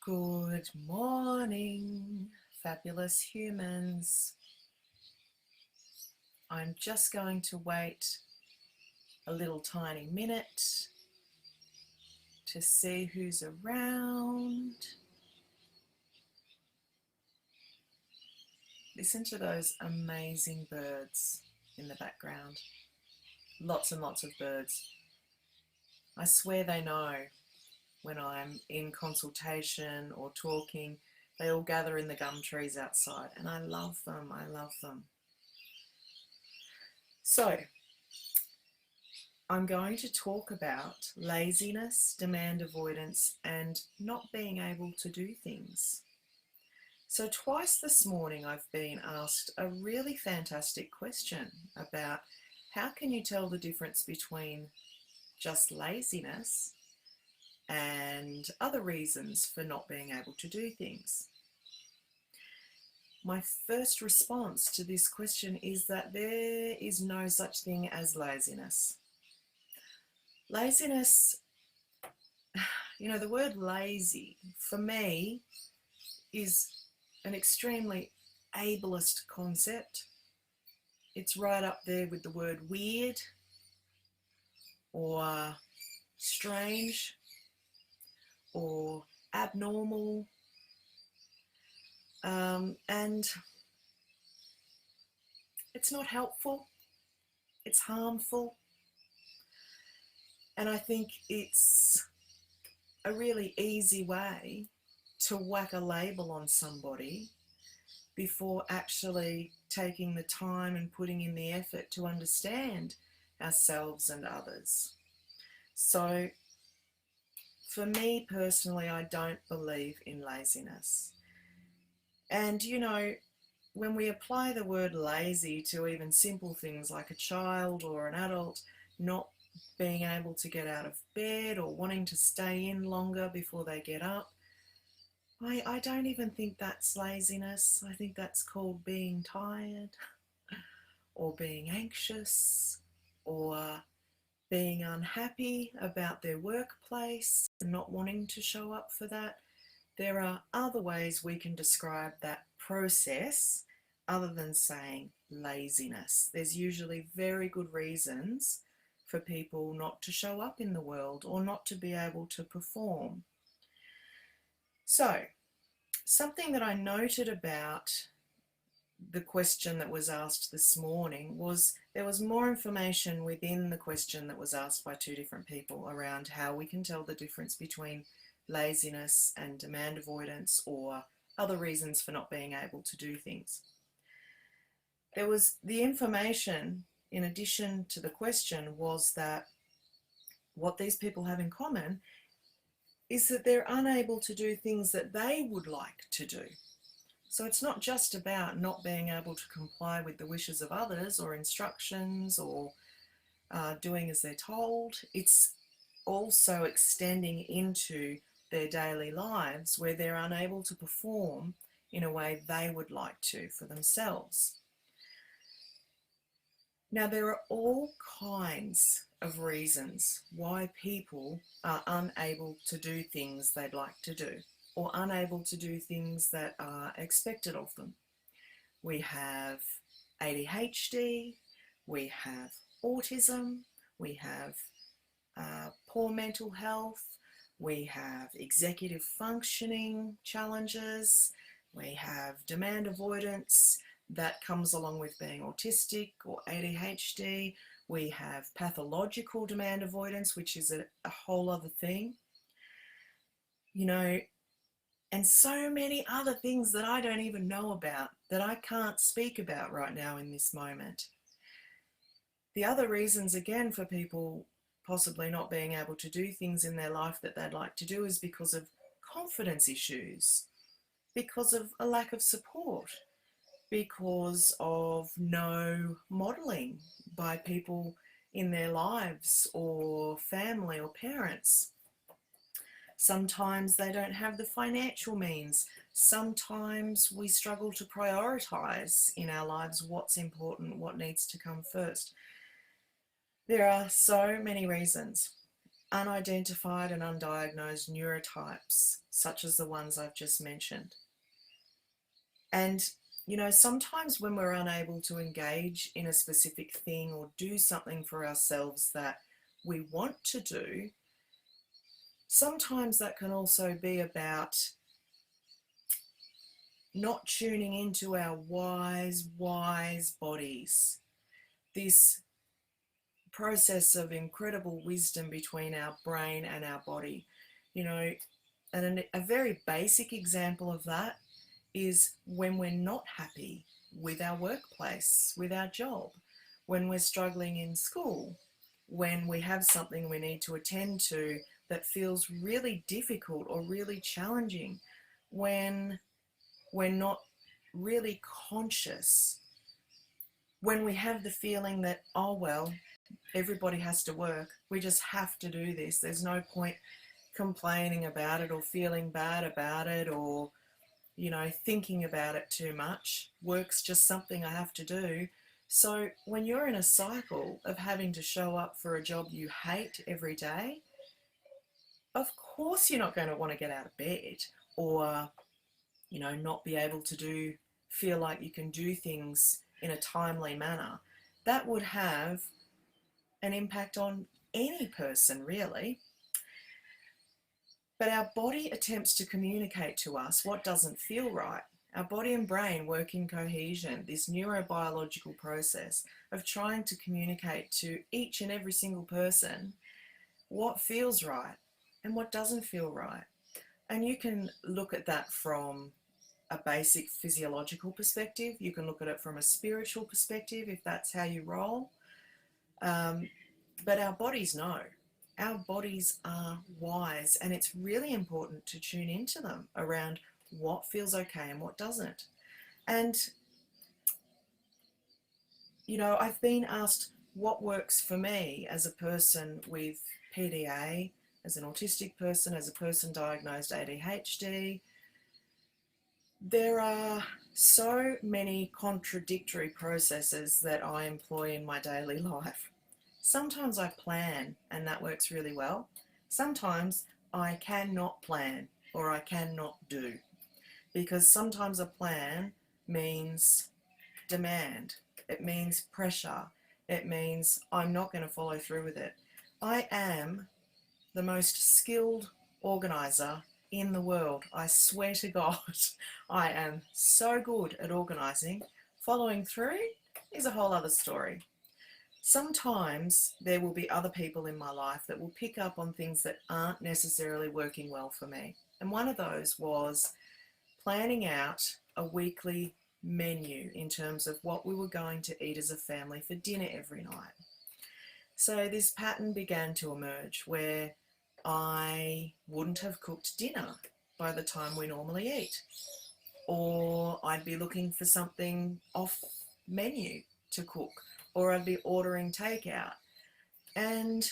Good morning, fabulous humans. I'm just going to wait a little tiny minute to see who's around. Listen to those amazing birds in the background. Lots and lots of birds. I swear they know when I'm in consultation or talking. They all gather in the gum trees outside and I love them. I love them. So, I'm going to talk about laziness, demand avoidance, and not being able to do things. So twice this morning I've been asked a really fantastic question about how can you tell the difference between just laziness and other reasons for not being able to do things. My first response to this question is that there is no such thing as laziness. Laziness, the word lazy for me is an extremely ableist concept. It's right up there with the word weird or strange or abnormal, and it's not helpful, it's harmful, and I think it's a really easy way to whack a label on somebody before actually taking the time and putting in the effort to understand ourselves and others. So for me personally, I don't believe in laziness. And when we apply the word lazy to even simple things like a child or an adult not being able to get out of bed or wanting to stay in longer before they get up, I don't even think that's laziness. I think that's called being tired or being anxious or being unhappy about their workplace and not wanting to show up for that. There are other ways we can describe that process other than saying laziness. There's usually very good reasons for people not to show up in the world or not to be able to perform. So, something that I noted about the question that was asked this morning was there was more information within the question that was asked by two different people around how we can tell the difference between laziness and demand avoidance or other reasons for not being able to do things. There was the information in addition to the question was that what these people have in common is that they're unable to do things that they would like to do. So it's not just about not being able to comply with the wishes of others or instructions or doing as they're told. It's also extending into their daily lives where they're unable to perform in a way they would like to for themselves. Now, there are all kinds of reasons why people are unable to do things they'd like to do or unable to do things that are expected of them. We have ADHD, we have autism, we have poor mental health, we have executive functioning challenges, we have demand avoidance that comes along with being autistic or ADHD, we have pathological demand avoidance, which is a whole other thing, and so many other things that I don't even know about, that I can't speak about right now in this moment. The other reasons, again, for people possibly not being able to do things in their life that they'd like to do is because of confidence issues, because of a lack of support, because of no modelling by people in their lives or family or parents. Sometimes they don't have the financial means. Sometimes we struggle to prioritise in our lives what's important, what needs to come first. There are so many reasons. unidentified and undiagnosed neurotypes, such as the ones I've just mentioned. And, you know, sometimes when we're unable to engage in a specific thing or do something for ourselves that we want to do, sometimes that can also be about not tuning into our wise bodies. This process of incredible wisdom between our brain and our body. You know, and a very basic example of that is when we're not happy with our workplace, with our job, when we're struggling in school, when we have something we need to attend to that feels really difficult or really challenging, when we're not really conscious, when we have the feeling that, oh, well, everybody has to work, we just have to do this, there's no point complaining about it or feeling bad about it or, you know, thinking about it too much. Work's just something I have to do. So when you're in a cycle of having to show up for a job you hate every day, of course you're not going to want to get out of bed or, you know, not be able to feel like you can do things in a timely manner. That would have an impact on any person, really. But our body attempts to communicate to us what doesn't feel right. Our body and brain work in cohesion, this neurobiological process of trying to communicate to each and every single person what feels right and what doesn't feel right. And you can look at that from a basic physiological perspective. You can look at it from a spiritual perspective if that's how you roll. But our bodies know. Our bodies are wise, and it's really important to tune into them around what feels okay and what doesn't. And, you know, I've been asked what works for me as a person with PDA, as an autistic person, as a person diagnosed ADHD. There are so many contradictory processes that I employ in my daily life. Sometimes I plan and that works really well. Sometimes I cannot plan or I cannot do, because sometimes a plan means demand. It means pressure. It means I'm not going to follow through with it. I am the most skilled organizer in the world. I swear to God, I am so good at organizing. Following through is a whole other story. Sometimes there will be other people in my life that will pick up on things that aren't necessarily working well for me. And one of those was planning out a weekly menu in terms of what we were going to eat as a family for dinner every night. So this pattern began to emerge where I wouldn't have cooked dinner by the time we normally eat, or I'd be looking for something off menu to cook, or I'd be ordering takeout and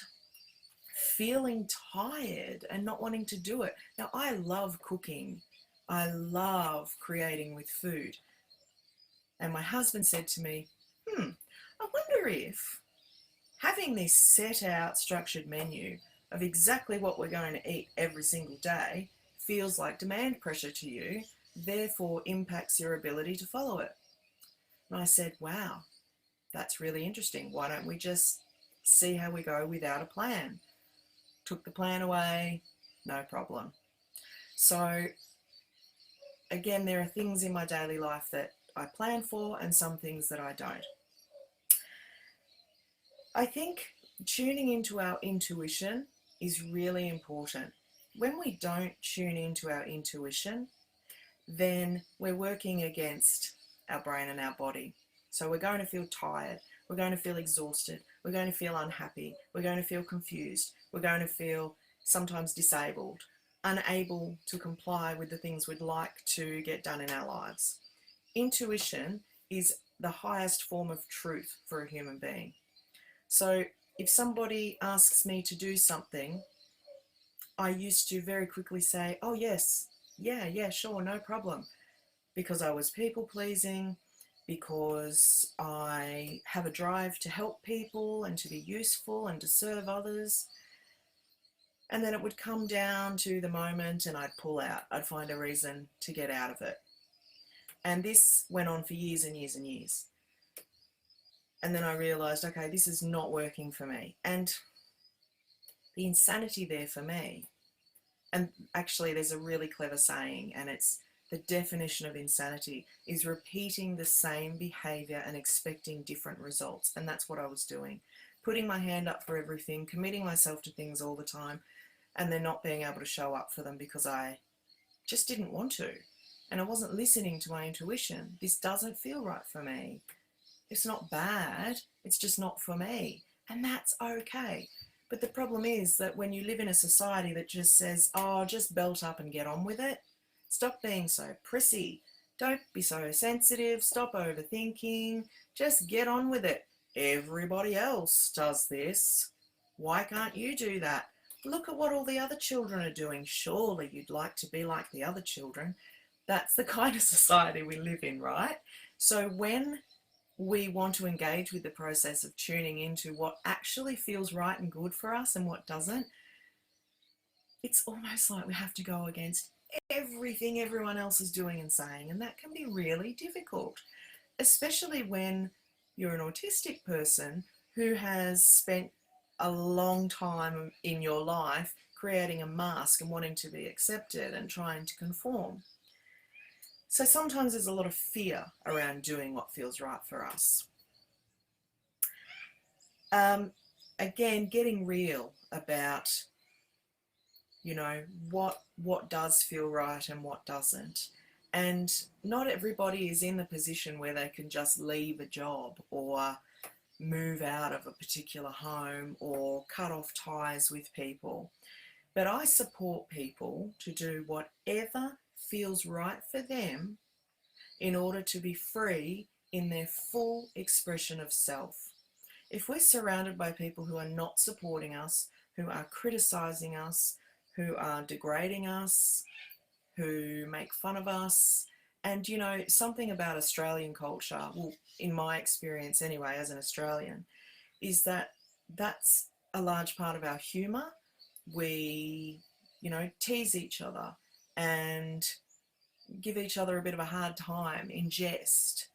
feeling tired and not wanting to do it. Now, I love cooking. I love creating with food. And my husband said to me, I wonder if having this set out structured menu of exactly what we're going to eat every single day feels like demand pressure to you, therefore impacts your ability to follow it. And I said, wow, that's really interesting. Why don't we just see how we go without a plan? Took the plan away, no problem. So again, there are things in my daily life that I plan for and some things that I don't. I think tuning into our intuition is really important. When we don't tune into our intuition, then we're working against our brain and our body. So we're going to feel tired, we're going to feel exhausted, we're going to feel unhappy, we're going to feel confused, we're going to feel sometimes disabled, unable to comply with the things we'd like to get done in our lives. Intuition is the highest form of truth for a human being. So if somebody asks me to do something, I used to very quickly say, oh yes, yeah, sure, no problem. Because I was people pleasing, because I have a drive to help people and to be useful and to serve others. And then it would come down to the moment and I'd pull out. I'd find a reason to get out of it. And this went on for years and years and years. And then I realised, okay, this is not working for me. And the insanity there for me, and actually there's a really clever saying, and it's the definition of insanity is repeating the same behaviour and expecting different results. And that's what I was doing. Putting my hand up for everything, committing myself to things all the time, and then not being able to show up for them because I just didn't want to. And I wasn't listening to my intuition. This doesn't feel right for me. It's not bad, it's just not for me. And that's okay. But the problem is that when you live in a society that just says, oh, just belt up and get on with it, stop being so prissy, don't be so sensitive, stop overthinking, just get on with it. Everybody else does this. Why can't you do that? Look at what all the other children are doing. Surely you'd like to be like the other children. That's the kind of society we live in, right? So when we want to engage with the process of tuning into what actually feels right and good for us and what doesn't, it's almost like we have to go against everything everyone else is doing and saying, and that can be really difficult, especially when you're an autistic person who has spent a long time in your life creating a mask and wanting to be accepted and trying to conform. So sometimes there's a lot of fear around doing what feels right for us. Again, getting real about, you know, what does feel right and what doesn't. And not everybody is in the position where they can just leave a job or move out of a particular home or cut off ties with people. But I support people to do whatever feels right for them in order to be free in their full expression of self. If we're surrounded by people who are not supporting us, who are criticizing us, who are degrading us, who make fun of us, and you know, something about Australian culture, well, in my experience anyway, as an Australian, is that that's a large part of our humour. We, you know, tease each other and give each other a bit of a hard time in jest.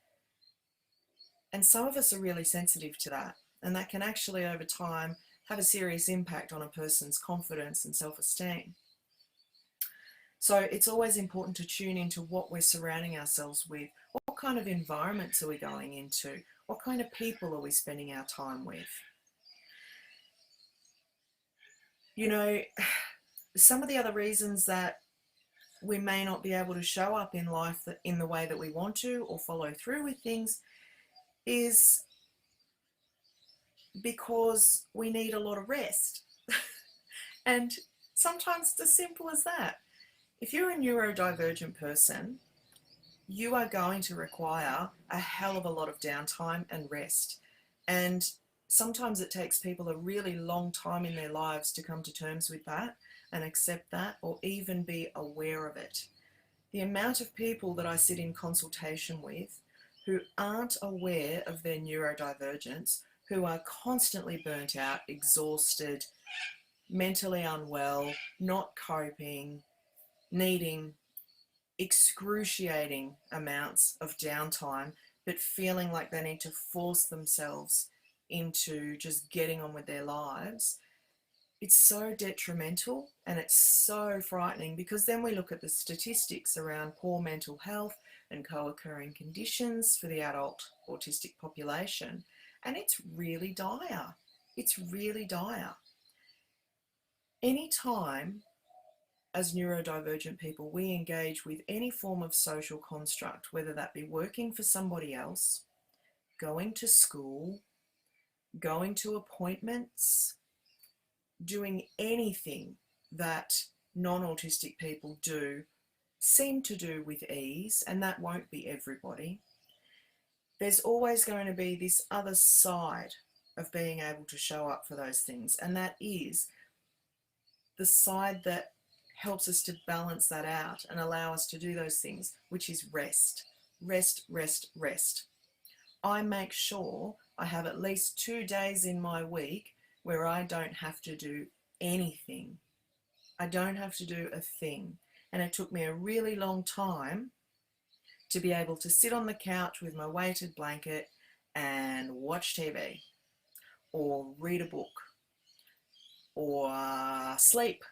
And some of us are really sensitive to that. And that can actually, over time, have a serious impact on a person's confidence and self-esteem. So it's always important to tune into what we're surrounding ourselves with. What kind of environments are we going into? What kind of people are we spending our time with? You know, some of the other reasons that we may not be able to show up in life in the way that we want to or follow through with things is because we need a lot of rest. And sometimes it's as simple as that. If you're a neurodivergent person, you are going to require a hell of a lot of downtime and rest. And sometimes it takes people a really long time in their lives to come to terms with that and accept that, or even be aware of it. The amount of people that I sit in consultation with who aren't aware of their neurodivergence, who are constantly burnt out, exhausted, mentally unwell, not coping, needing excruciating amounts of downtime, but feeling like they need to force themselves into just getting on with their lives. It's so detrimental and it's so frightening, because then we look at the statistics around poor mental health and co-occurring conditions for the adult autistic population, and it's really dire. It's really dire. Anytime as neurodivergent people we engage with any form of social construct, whether that be working for somebody else, going to school, going to appointments, doing anything that non-autistic people seem to do with ease, and that won't be everybody, there's always going to be this other side of being able to show up for those things, and that is the side that helps us to balance that out and allow us to do those things, which is rest. Rest, rest, rest. I make sure I have at least 2 days in my week where I don't have to do anything. I don't have to do a thing. And it took me a really long time to be able to sit on the couch with my weighted blanket and watch TV or read a book or sleep.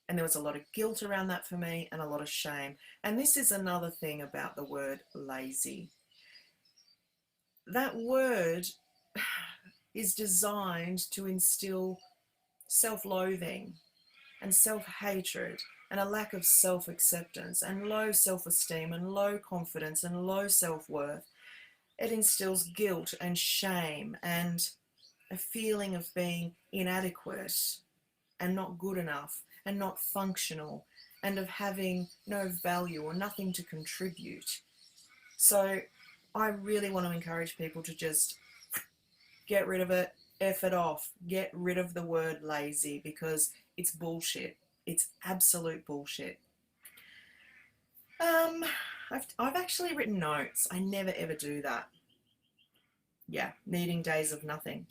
And there was a lot of guilt around that for me and a lot of shame. And this is another thing about the word lazy. That word is designed to instill self-loathing and self-hatred and a lack of self-acceptance and low self-esteem and low confidence and low self-worth. It instills guilt and shame and a feeling of being inadequate and not good enough and not functional and of having no value or nothing to contribute. So I really want to encourage people to just get rid of it, F it off, get rid of the word lazy, because it's bullshit. It's absolute bullshit. I've actually written notes. I never ever do that. Yeah, needing days of nothing.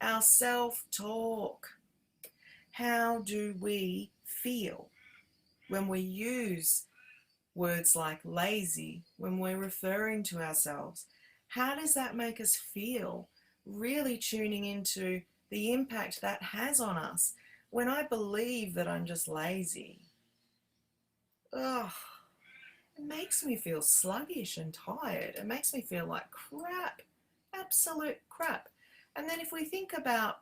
Our self-talk. How do we feel when we use words like lazy when we're referring to ourselves? How does that make us feel? Really tuning into the impact that has on us. When I believe that I'm just lazy, it makes me feel sluggish and tired. It makes me feel like crap, absolute crap. And then if we think about,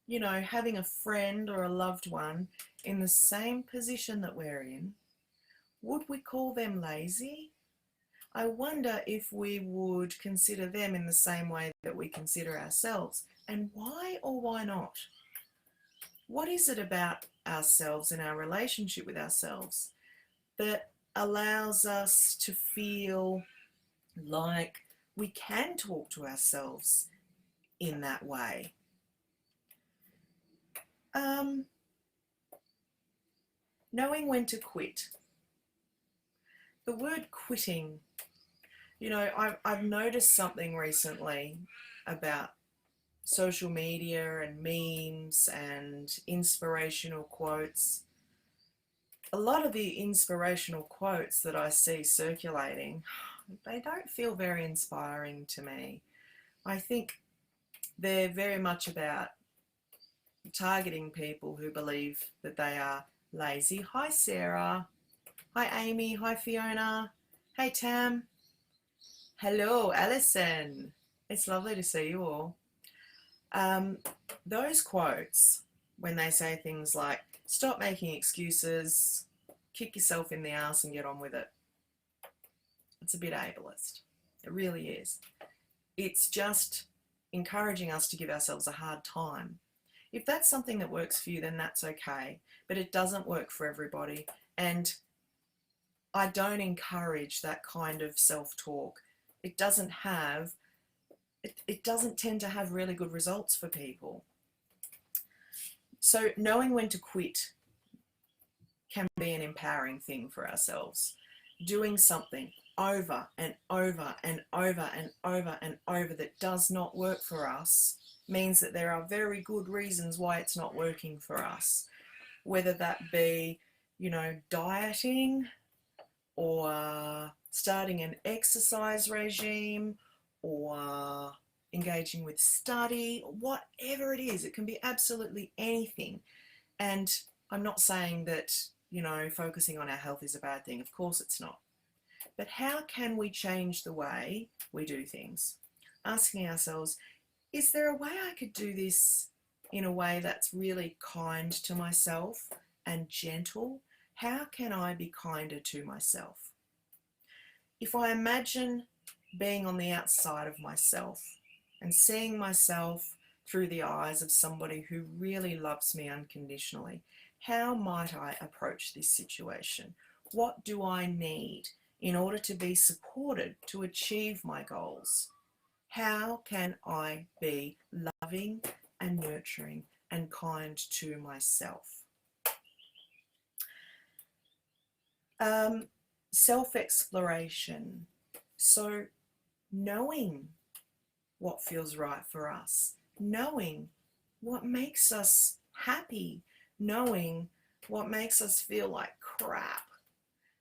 you know, having a friend or a loved one in the same position that we're in, would we call them lazy? I wonder if we would consider them in the same way that we consider ourselves. And why or why not? What is it about ourselves and our relationship with ourselves that allows us to feel like we can talk to ourselves in that way? Knowing when to quit. The word quitting, you know, I've noticed something recently about social media and memes and inspirational quotes. A lot of the inspirational quotes that I see circulating, they don't feel very inspiring to me. I think they're very much about targeting people who believe that they are lazy. Hi Sarah, hi Amy, hi Fiona, hey Tam, hello Alison. It's lovely to see you all. Those quotes, when they say things like, stop making excuses, kick yourself in the ass and get on with it, it's a bit ableist. It really is. It's just encouraging us to give ourselves a hard time. If that's something that works for you, then that's okay, but it doesn't work for everybody, and I don't encourage that kind of self-talk. It doesn't tend to have really good results for people. So knowing when to quit can be an empowering thing for ourselves. Doing something over and over and over and over and over that does not work for us means that there are very good reasons why it's not working for us. Whether that be, you know, dieting or starting an exercise regime or engaging with study, whatever it is, it can be absolutely anything. And I'm not saying that, you know, focusing on our health is a bad thing. Of course it's not. But how can we change the way we do things? Asking ourselves, is there a way I could do this in a way that's really kind to myself and gentle? How can I be kinder to myself? If I imagine being on the outside of myself and seeing myself through the eyes of somebody who really loves me unconditionally, how might I approach this situation? What do I need in order to be supported to achieve my goals? How can I be loving and nurturing and kind to myself? Self-exploration. So knowing what feels right for us, knowing what makes us happy, knowing what makes us feel like crap,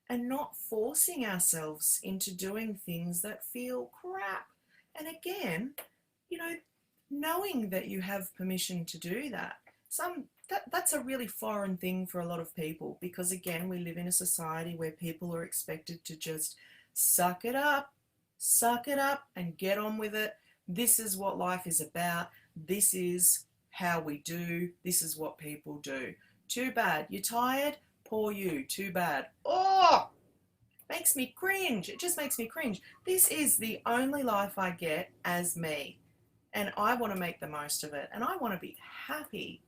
and not forcing ourselves into doing things that feel crap. And again, you know, knowing that you have permission to do that. That's a really foreign thing for a lot of people, because again, we live in a society where people are expected to just suck it up, and get on with it. This is what life is about. This is how we do. This is what people do. Too bad. You're tired? Poor you. Too bad. Oh! Makes me cringe. It just makes me cringe. This is the only life I get as me, and I want to make the most of it, and I want to be happy.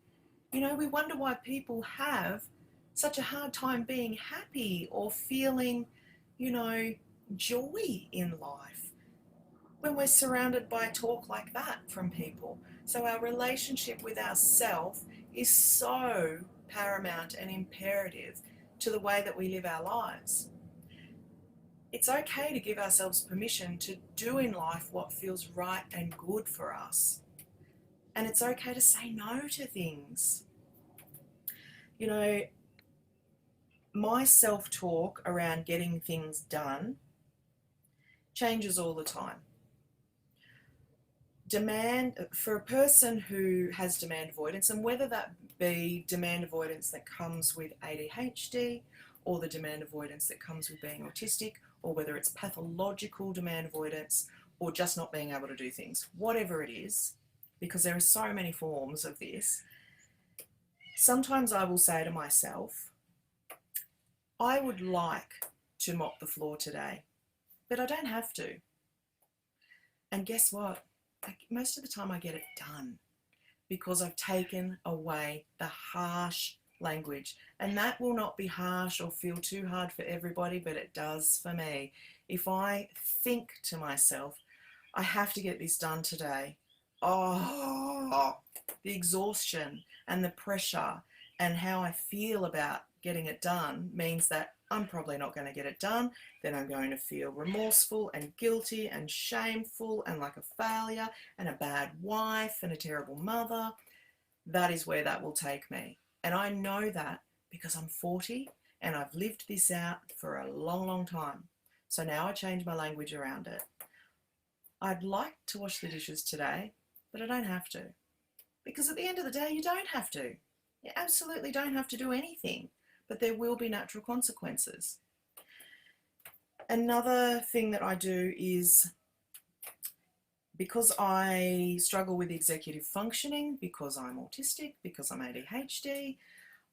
You know, we wonder why people have such a hard time being happy or feeling, you know, joy in life when we're surrounded by talk like that from people. So our relationship with ourself is so paramount and imperative to the way that we live our lives. It's okay to give ourselves permission to do in life what feels right and good for us. And it's okay to say no to things. You know, my self-talk around getting things done changes all the time. Demand, for a person who has demand avoidance, and whether that be demand avoidance that comes with ADHD, or the demand avoidance that comes with being autistic, or whether it's pathological demand avoidance, or just not being able to do things, whatever it is, because there are so many forms of this, sometimes I will say to myself, I would like to mop the floor today, but I don't have to. And guess what? Most of the time I get it done, because I've taken away the harsh language. And that will not be harsh or feel too hard for everybody, but it does for me. If I think to myself, I have to get this done today, oh, the exhaustion and the pressure and how I feel about getting it done means that I'm probably not going to get it done. Then I'm going to feel remorseful and guilty and shameful and like a failure and a bad wife and a terrible mother. That is where that will take me. And I know that because I'm 40 and I've lived this out for a long, long time. So now I change my language around it. I'd like to wash the dishes today, but I don't have to. Because at the end of the day, you don't have to. You absolutely don't have to do anything, but there will be natural consequences. Another thing that I do is, because I struggle with executive functioning, because I'm autistic, because I'm ADHD,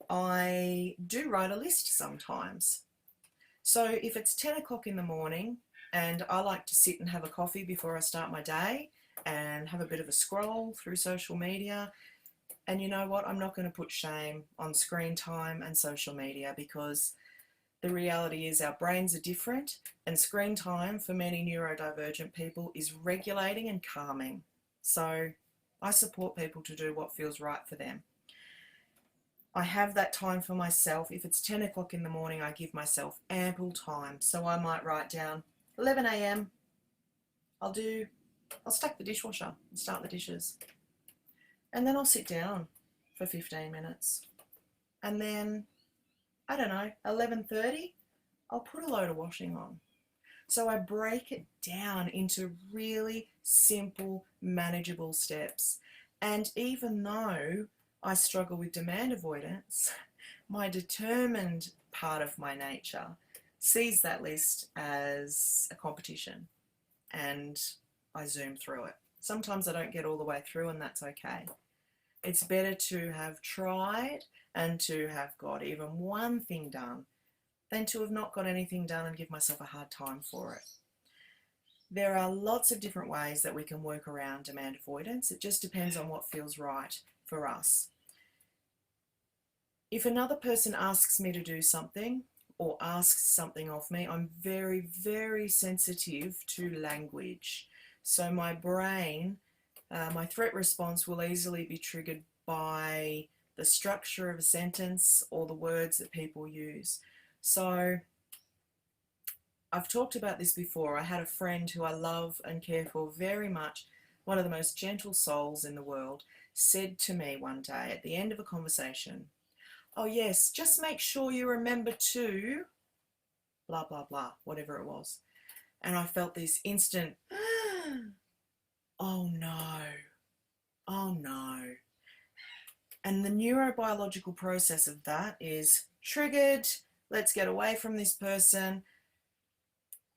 I do write a list sometimes. So if it's 10 o'clock in the morning and I like to sit and have a coffee before I start my day and have a bit of a scroll through social media, and you know what, I'm not going to put shame on screen time and social media, because the reality is our brains are different, and screen time for many neurodivergent people is regulating and calming. So I support people to do what feels right for them. I have that time for myself. If it's 10 o'clock in the morning, I give myself ample time. So I might write down 11 a.m. I'll stack the dishwasher and start the dishes. And then I'll sit down for 15 minutes. And then, I don't know, 11:30, I'll put a load of washing on. So I break it down into really simple, manageable steps. And even though I struggle with demand avoidance, my determined part of my nature sees that list as a competition, and I zoom through it. Sometimes I don't get all the way through, and that's okay. It's better to have tried and to have got even one thing done than to have not got anything done and give myself a hard time for it. There are lots of different ways that we can work around demand avoidance. It just depends on what feels right for us. If another person asks me to do something or asks something of me, I'm very, very sensitive to language. So my brain, my threat response will easily be triggered by the structure of a sentence or the words that people use. So I've talked about this before. I had a friend who I love and care for very much, one of the most gentle souls in the world, said to me one day at the end of a conversation, oh yes, just make sure you remember to blah, blah, blah, whatever it was. And I felt this instant, oh no, oh no. And the neurobiological process of that is triggered, let's get away from this person.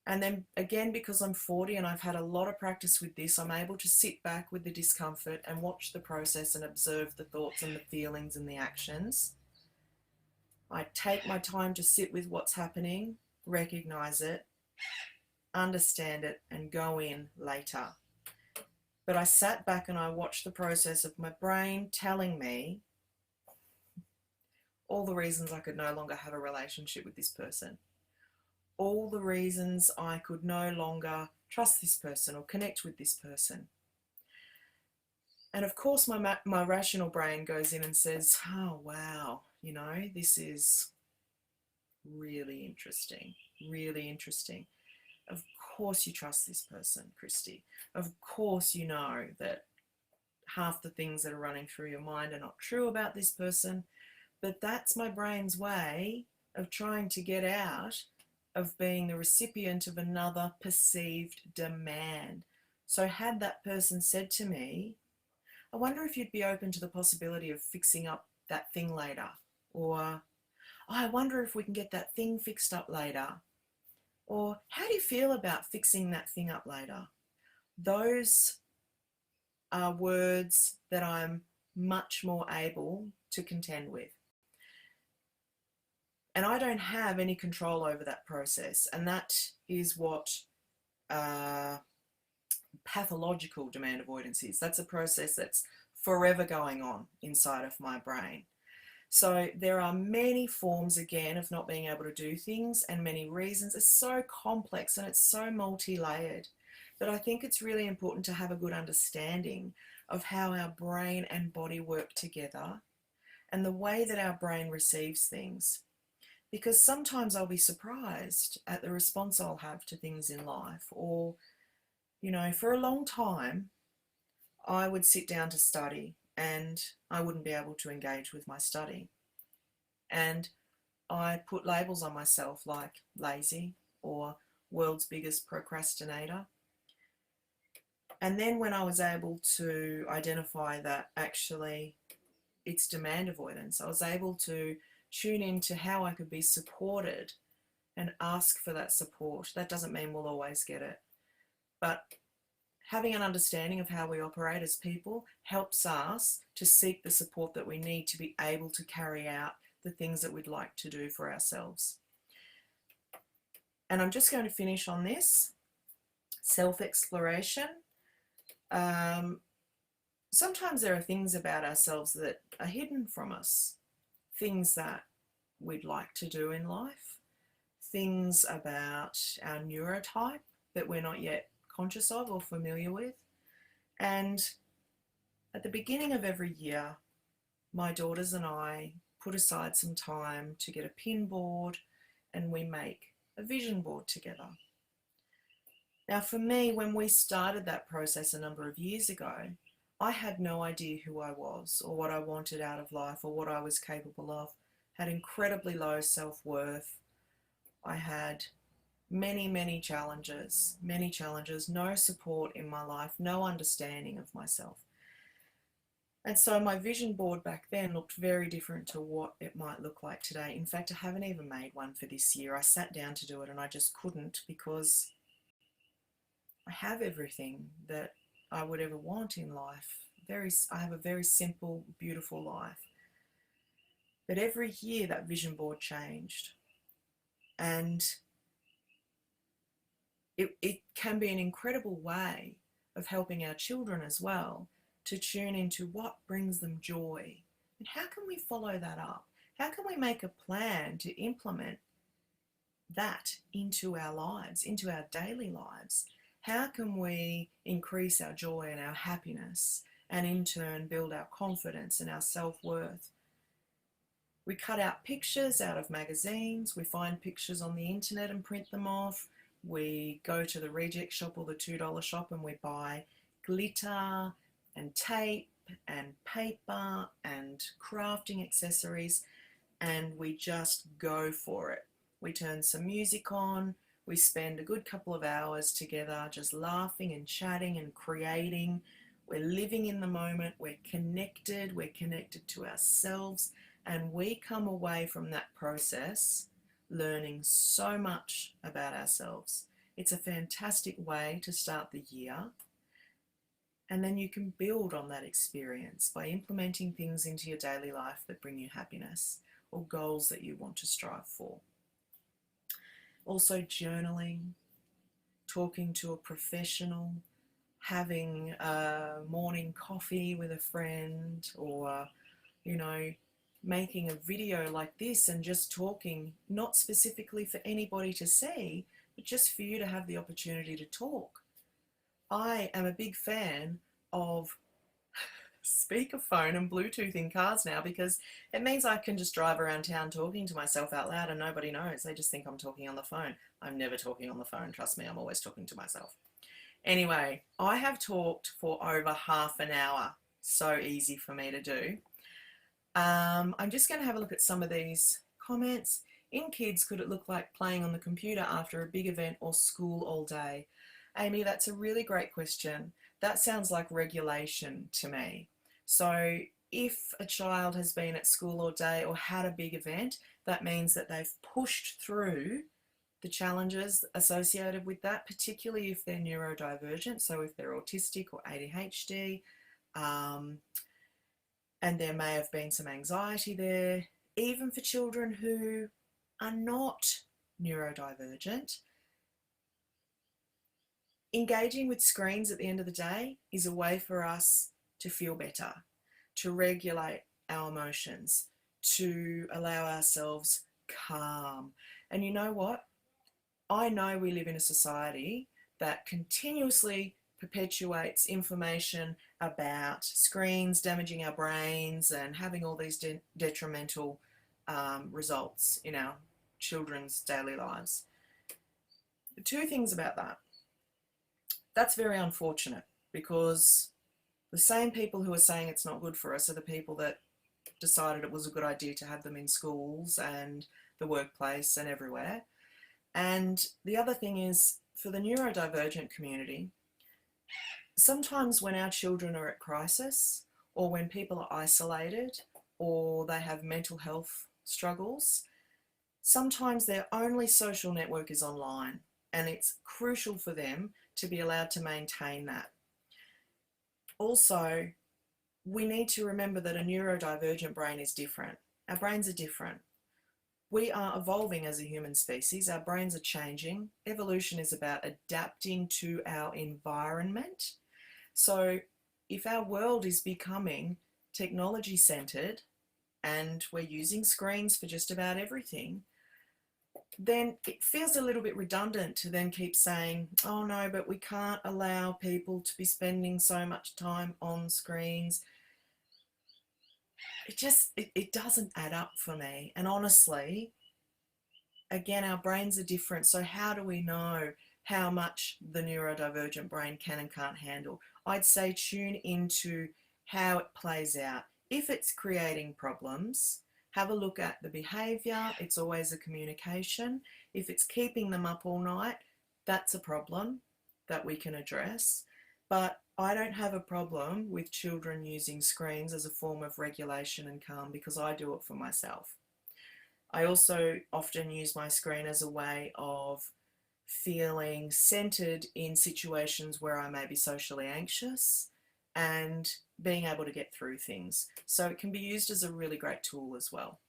And then again, because I'm 40 and I've had a lot of practice with this, I'm able to sit back with the discomfort and watch the process and observe the thoughts and the feelings and the actions. I take my time to sit with what's happening, recognize it, understand it, and go in later. But I sat back and I watched the process of my brain telling me all the reasons I could no longer have a relationship with this person, all the reasons I could no longer trust this person or connect with this person. And of course, my rational brain goes in and says, oh, wow, you know, this is really interesting, really interesting. Of course you trust this person, Kristy. Of course you know that half the things that are running through your mind are not true about this person, but that's my brain's way of trying to get out of being the recipient of another perceived demand. So had that person said to me, I wonder if you'd be open to the possibility of fixing up that thing later, or oh, I wonder if we can get that thing fixed up later, or how do you feel about fixing that thing up later? Those are words that I'm much more able to contend with. And I don't have any control over that process. And that is what pathological demand avoidance is. That's a process that's forever going on inside of my brain. So there are many forms, again, of not being able to do things and many reasons. It's so complex and it's so multi-layered. But I think it's really important to have a good understanding of how our brain and body work together and the way that our brain receives things. Because sometimes I'll be surprised at the response I'll have to things in life. Or, you know, for a long time, I would sit down to study and I wouldn't be able to engage with my study. And I put labels on myself like lazy or world's biggest procrastinator. And then when I was able to identify that actually it's demand avoidance, I was able to tune into how I could be supported and ask for that support. That doesn't mean we'll always get it, but having an understanding of how we operate as people helps us to seek the support that we need to be able to carry out the things that we'd like to do for ourselves. And I'm just going to finish on this self-exploration. Sometimes there are things about ourselves that are hidden from us, things that we'd like to do in life, things about our neurotype that we're not yet conscious of or familiar with. And at the beginning of every year, my daughters and I put aside some time to get a pin board and we make a vision board together. Now for me, when we started that process a number of years ago, I had no idea who I was or what I wanted out of life or what I was capable of. Had incredibly low self-worth. I had many challenges, no support in my life, no understanding of myself. And so my vision board back then looked very different to what it might look like today. In fact, I haven't even made one for this year. I sat down to do it and I just couldn't, because I have everything that I would ever want in life. I have a very simple, beautiful life. But every year that vision board changed. And it can be an incredible way of helping our children as well to tune into what brings them joy. And how can we follow that up? How can we make a plan to implement that into our lives, into our daily lives? How can we increase our joy and our happiness and in turn build our confidence and our self-worth? We cut out pictures out of magazines, we find pictures on the internet and print them off, we go to the reject shop or the $2 shop and we buy glitter and tape and paper and crafting accessories. and we just go for it. We turn some music on, we spend a good couple of hours together just laughing and chatting and creating. We're living in the moment, we're connected to ourselves, and we come away from that process learning so much about ourselves. It's a fantastic way to start the year, and then you can build on that experience by implementing things into your daily life that bring you happiness or goals that you want to strive for. Also journaling, talking to a professional, having a morning coffee with a friend, or, you know, making a video like this and just talking, not specifically for anybody to see, but just for you to have the opportunity to talk. I am a big fan of speakerphone and Bluetooth in cars now, because it means I can just drive around town talking to myself out loud and nobody knows. They just think I'm talking on the phone. I'm never talking on the phone, trust me, I'm always talking to myself. Anyway, I have talked for over half an hour. So easy for me to do. I'm just going to have a look at some of these comments. In kids, could it look like playing on the computer after a big event or school all day? Amy, that's a really great question. That sounds like regulation to me. So if a child has been at school all day or had a big event, that means that they've pushed through the challenges associated with that, particularly if they're neurodivergent, so if they're autistic or ADHD, and there may have been some anxiety there. Even for children who are not neurodivergent, engaging with screens at the end of the day is a way for us to feel better, to regulate our emotions, to allow ourselves calm. And you know what? I know we live in a society that continuously perpetuates information about screens damaging our brains and having all these detrimental results in our children's daily lives. Two things about that. That's very unfortunate, because the same people who are saying it's not good for us are the people that decided it was a good idea to have them in schools and the workplace and everywhere. And the other thing is, for the neurodivergent community, sometimes when our children are at crisis, or when people are isolated, or they have mental health struggles, sometimes their only social network is online, and it's crucial for them to be allowed to maintain that. Also, we need to remember that a neurodivergent brain is different. Our brains are different. We are evolving as a human species. Our brains are changing. Evolution is about adapting to our environment. So if our world is becoming technology centered and we're using screens for just about everything, then it feels a little bit redundant to then keep saying, oh no, but we can't allow people to be spending so much time on screens. It doesn't add up for me. And honestly, again, our brains are different. So how do we know how much the neurodivergent brain can and can't handle? I'd say tune into how it plays out. If it's creating problems, have a look at the behaviour. It's always a communication. If it's keeping them up all night, that's a problem that we can address. But I don't have a problem with children using screens as a form of regulation and calm, because I do it for myself. I also often use my screen as a way of feeling centered in situations where I may be socially anxious and being able to get through things. So it can be used as a really great tool as well.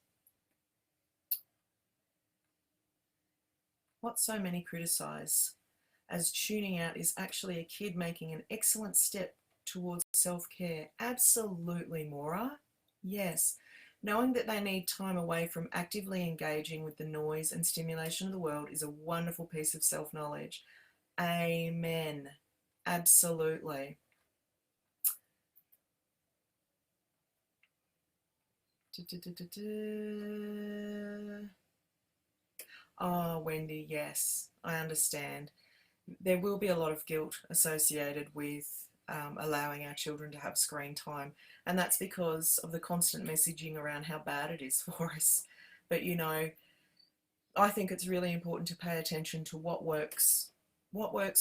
What so many criticise as tuning out is actually a kid making an excellent step towards self-care. Absolutely, Maura. Yes. Knowing that they need time away from actively engaging with the noise and stimulation of the world is a wonderful piece of self-knowledge. Amen. Absolutely. Oh, Wendy, yes, I understand. There will be a lot of guilt associated with allowing our children to have screen time, and that's because of the constant messaging around how bad it is for us. But, you know, I think it's really important to pay attention to what works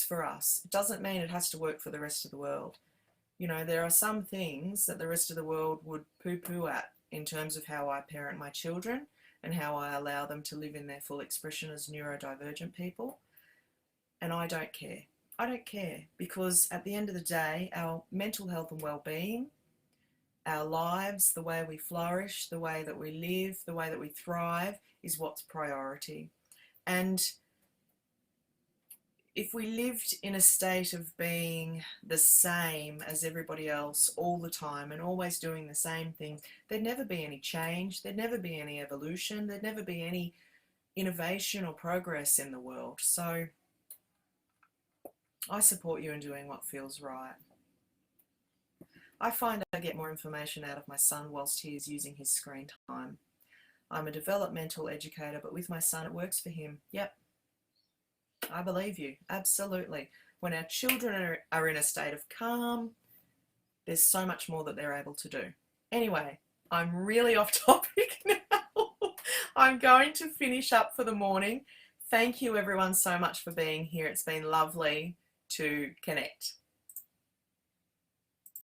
for us. It doesn't mean it has to work for the rest of the world. You know, there are some things that the rest of the world would poo-poo at in terms of how I parent my children and how I allow them to live in their full expression as neurodivergent people. And I don't care. I don't care, because at the end of the day, our mental health and well-being, our lives, the way we flourish, the way that we live, the way that we thrive is what's priority. And if we lived in a state of being the same as everybody else all the time and always doing the same thing, there'd never be any change, there'd never be any evolution, there'd never be any innovation or progress in the world. So I support you in doing what feels right. I find I get more information out of my son whilst he is using his screen time. I'm a developmental educator, but with my son it works for him. Yep. I believe you, absolutely. When our children are in a state of calm, there's so much more that they're able to do. Anyway, I'm really off topic now. I'm going to finish up for the morning. Thank you everyone so much for being here. It's been lovely to connect.